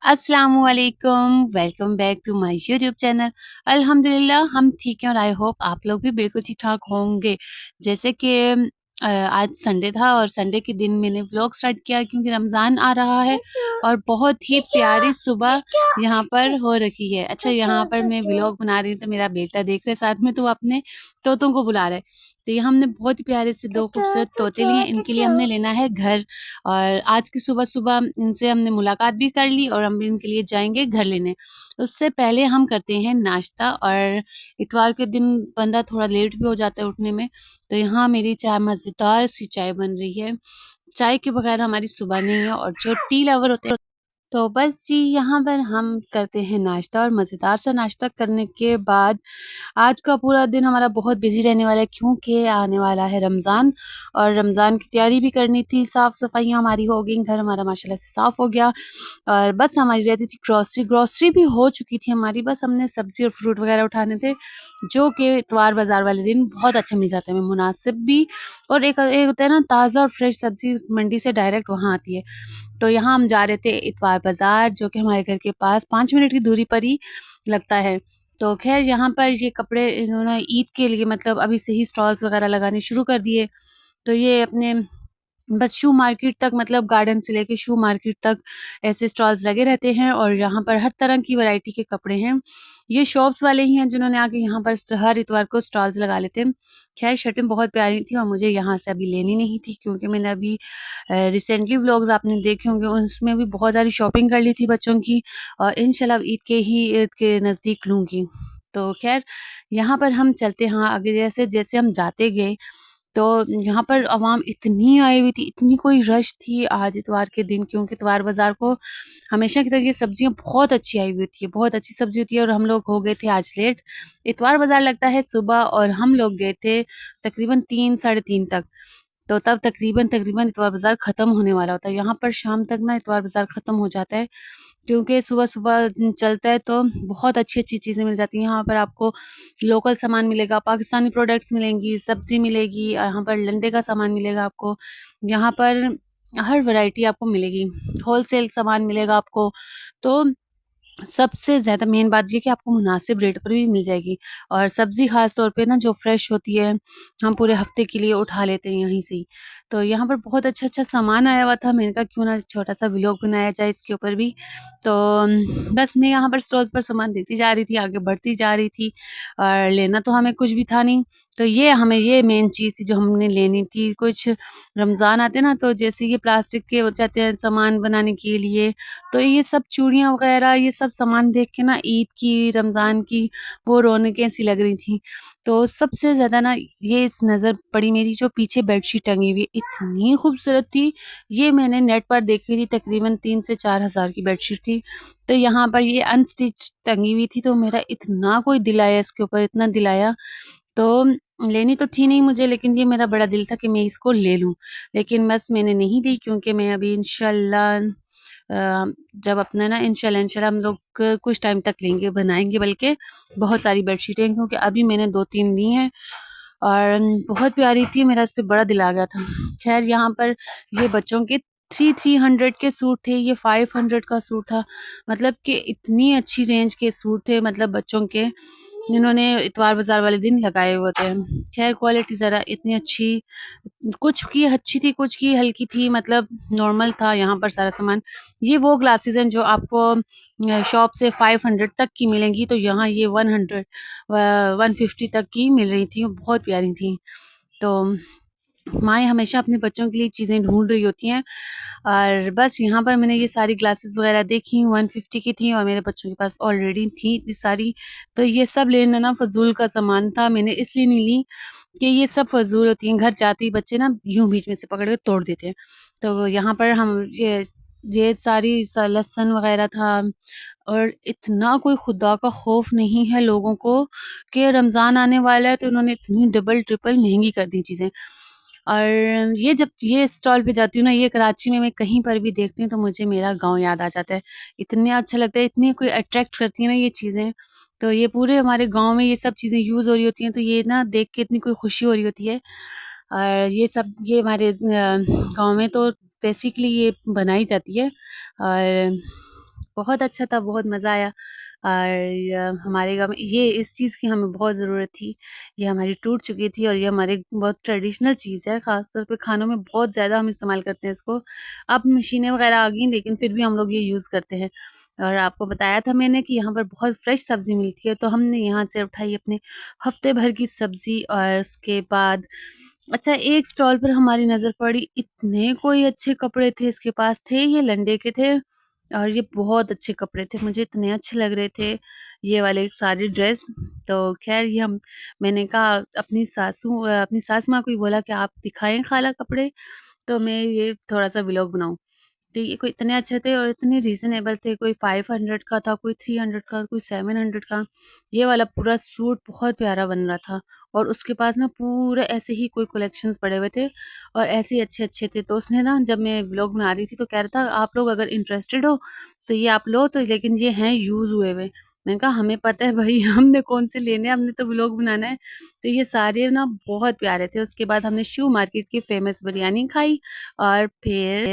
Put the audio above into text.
अस्सलामुअलैकुम, welcome back to my YouTube channel. अल्हम्दुलिल्लाह हम ठीक हैं और आई होप आप लोग भी बिल्कुल ठीक-ठाक होंगे। जैसे कि आज संडे था और संडे के दिन मैंने व्लॉग स्टार्ट किया क्योंकि रमज़ान आ रहा है और बहुत ही प्यारी सुबह यहाँ पर हो रखी है। अच्छा, यहाँ पर मैं व्लॉग बना रही हूँ तो मेरा बेटा देख रहा है साथ में, तो वो अपने तोतों को बुला रहा है। तो ये हमने बहुत ही प्यारे से 2 खूबसूरत तोते लिए, इनके लिए हमने लेना है घर। और आज की सुबह-सुबह इनसे हमने मुलाकात भी कर ली और हम भी इनके लिए जाएँगे घर लेने। उससे पहले हम करते हैं नाश्ता, और इतवार के दिन बंदा थोड़ा लेट भी हो जाता है उठने में। तो यहाँ मेरी चाय, मज़ेदार सी चाय बन रही है। चाय के बगैर हमारी सुबह नहीं है, और जो टी लवर होते हैं तो बस जी, यहाँ पर हम करते हैं नाश्ता, और मज़ेदार सा नाश्ता करने के बाद आज का पूरा दिन हमारा बहुत बिज़ी रहने वाला है क्योंकि आने वाला है रमज़ान, और रमज़ान की तैयारी भी करनी थी। साफ़-सफ़ाइयाँ हमारी हो गई, घर हमारा माशाल्लाह से साफ़ हो गया, और बस हमारी रहती थी ग्रॉसरी भी हो चुकी थी हमारी। बस हमने सब्ज़ी और फ्रूट वग़ैरह उठाने थे, जो कि इतवार बाज़ार वाले दिन बहुत अच्छा मिल जाता है, हमें मुनासिब भी, और एक एक होता है ना ताज़ा और फ्रेश सब्ज़ी मंडी से डायरेक्ट वहाँ आती है। तो यहाँ हम जा रहे थे इतवार बाज़ार, जो कि हमारे घर के पास 5 मिनट की दूरी पर ही लगता है। तो ख़ैर यहाँ पर ये कपड़े इन्होंने ईद के लिए मतलब अभी से ही स्टॉल्स वग़ैरह लगाने शुरू कर दिए। तो ये अपने बस शू मार्केट तक, मतलब गार्डन से लेके शू मार्केट तक ऐसे स्टॉल्स लगे रहते हैं, और यहाँ पर हर तरह की वैरायटी के कपड़े हैं। ये शॉप्स वाले ही हैं जिन्होंने आके यहाँ पर हर इतवार को स्टॉल्स लगा लेते हैं। खैर शर्टें बहुत प्यारी थी और मुझे यहाँ से अभी लेनी नहीं थी क्योंकि मैंने अभी रिसेंटली व्लॉग्स आपने देखे होंगे, उसमें भी बहुत सारी शॉपिंग कर ली थी बच्चों की, और इंशाल्लाह ईद के नज़दीक लूँगी। तो खैर यहाँ पर हम चलते हैं आगे। जैसे जैसे हम जाते गए तो यहाँ पर आवाम इतनी आई हुई थी, इतनी कोई रश थी आज इतवार के दिन, क्योंकि इतवार बाज़ार को हमेशा की तरह ये सब्जियाँ बहुत अच्छी आई हुई होती है, बहुत अच्छी सब्ज़ी होती है, और हम लोग हो गए थे आज लेट। इतवार बाज़ार लगता है सुबह, और हम लोग गए थे तकरीबन 3 साढ़े 3 तक। तो तब तकरीबन इतवार बाज़ार ख़त्म होने वाला होता है। यहाँ पर शाम तक ना इतवार बाज़ार ख़त्म हो जाता है, क्योंकि सुबह-सुबह चलता है तो बहुत अच्छी-अच्छी चीज़ें मिल जाती हैं। यहाँ पर आपको लोकल सामान मिलेगा, पाकिस्तानी प्रोडक्ट्स मिलेंगी, सब्ज़ी मिलेगी, यहाँ पर लंडे का सामान मिलेगा आपको। यहाँ पर हर वैरायटी आपको मिलेगी, होलसेल सामान मिलेगा आपको। तो सबसे ज़्यादा मेन बात ये कि आपको मुनासिब रेट पर भी मिल जाएगी, और सब्ज़ी ख़ास तौर पे ना जो फ्रेश होती है, हम पूरे हफ़्ते के लिए उठा लेते हैं यहीं से ही। तो यहाँ पर बहुत अच्छा-अच्छा सामान आया हुआ था, मैंने कहा क्यों ना छोटा-सा व्लॉग बनाया जाए इसके ऊपर भी। तो बस मैं यहाँ पर स्टॉल्स पर सामान देखती जा रही थी, आगे बढ़ती जा रही थी, और लेना तो हमें कुछ भी था नहीं। तो ये हमें ये मेन चीज़ थी जो हमने लेनी थी। कुछ रमज़ान आते ना, तो जैसे ये प्लास्टिक के हो जाते हैं सामान बनाने के लिए, तो ये सब चूड़ियाँ वग़ैरह ये सब सामान देख के ना ईद की, रमज़ान की वो रौनकें सी लग रही थी। तो सबसे ज़्यादा ना ये इस नज़र पड़ी मेरी जो पीछे बेडशीट टंगी हुई, इतनी खूबसूरत थी। ये मैंने नेट पर देखी थी, तकरीबन 3 से 4 हज़ार की बेडशीट थी। तो यहाँ पर ये अनस्टिच टंगी हुई थी, तो मेरा इतना कोई दिल आया इसके ऊपर, इतना दिल आया। तो लेनी तो थी नहीं मुझे, लेकिन ये मेरा बड़ा दिल था कि मैं इसको ले लूँ। लेकिन बस मैंने नहीं ली, क्योंकि मैं अभी इंशाल्लाह जब अपना ना इंशाल्लाह हम लोग कुछ टाइम तक लेंगे, बनाएँगे बल्कि बहुत सारी बेडशीटें, क्योंकि अभी मैंने 2-3 ली हैं और बहुत प्यारी थी, मेरा इस पे बड़ा दिल आ गया था। ख़ैर यहाँ पर ये बच्चों के 300 के सूट थे, ये 500 का सूट था। मतलब कि इतनी अच्छी रेंज के सूट थे, मतलब बच्चों के, जिन्होंने इतवार बाज़ार वाले दिन लगाए हुए थे। ख़ैर क्वालिटी ज़रा इतनी अच्छी, कुछ की अच्छी थी, कुछ की हल्की थी, मतलब नॉर्मल था यहाँ पर सारा सामान। ये वो ग्लासेस हैं जो आपको शॉप से 500 तक की मिलेंगी, तो यहाँ ये 100 150 तक की मिल रही थी, बहुत प्यारी थी। तो माएँ हमेशा अपने बच्चों के लिए चीज़ें ढूँढ रही होती हैं, और बस यहाँ पर मैंने ये सारी ग्लासेस वग़ैरह देखी, 150 की थी, और मेरे बच्चों के पास ऑलरेडी थी इतनी सारी। तो ये सब लेना ना फ़ज़ूल का सामान था, मैंने इसलिए नहीं ली कि ये सब फ़ज़ूल होती हैं, घर जाते ही बच्चे ना यूँ बीच में से पकड़ के तोड़ देते हैं। तो यहाँ पर हम ये सारी लहसुन वग़ैरह था, और इतना कोई खुदा का खौफ नहीं है लोगों को कि रमज़ान आने वाला है तो उन्होंने इतनी डबल ट्रिपल महंगी कर दी चीज़ें। और ये जब ये स्टॉल पे जाती हूँ ना, ये कराची में मैं कहीं पर भी देखती हूँ तो मुझे मेरा गाँव याद आ जाता है। इतने अच्छा लगता है, इतनी कोई अट्रैक्ट करती है ना ये चीज़ें। तो ये पूरे हमारे गाँव में ये सब चीज़ें यूज़ हो रही होती हैं, तो ये ना देख के इतनी कोई खुशी हो रही होती है। और ये सब ये हमारे गाँव में तो बेसिकली ये बनाई जाती है, और बहुत अच्छा था, बहुत मज़ा आया और हमारे गाँव में ये इस चीज़ की हमें बहुत ज़रूरत थी। ये हमारी टूट चुकी थी और ये हमारे बहुत ट्रेडिशनल चीज़ है, ख़ास तौर पे खानों में बहुत ज़्यादा हम इस्तेमाल करते हैं इसको। अब मशीनें वग़ैरह आ गई लेकिन फिर भी हम लोग ये यूज़ करते हैं और आपको बताया था मैंने कि यहाँ पर बहुत फ्रेश सब्ज़ी मिलती है, तो हमने यहाँ से उठाई अपने हफ़्ते भर की सब्ज़ी और उसके बाद अच्छा एक स्टॉल पर हमारी नज़र पड़ी, इतने कोई अच्छे कपड़े थे इसके पास थे, ये लंडे के थे और ये बहुत अच्छे कपड़े थे, मुझे इतने अच्छे लग रहे थे, ये वाले सारे ड्रेस। तो ख़ैर ये हम मैंने कहा अपनी सास माँ को ही बोला कि आप दिखाएँ खाला कपड़े, तो मैं ये थोड़ा-सा व्लॉग बनाऊँ। तो ये कोई इतने अच्छे थे और इतने रीज़नेबल थे, कोई 500 का था, कोई 300 का, कोई 700 का। ये वाला पूरा सूट बहुत प्यारा बन रहा था और उसके पास ना पूरे ऐसे ही कोई कलेक्शंस पड़े हुए थे और ऐसे ही अच्छे-अच्छे थे। तो उसने ना जब मैं व्लॉग बना रही थी तो कह रहा था आप लोग अगर इंटरेस्टेड हो तो ये आप लो तो लेकिन ये हैं यूज़ हुए हुए। मैंने कहा हमें पता है भई हमने कौन से लेने हैं, हमने तो व्लॉग बनाना है। तो ये सारे ना बहुत प्यारे थे। उसके बाद हमने शिव मार्केट की फ़ेमस बिरयानी खाई और फिर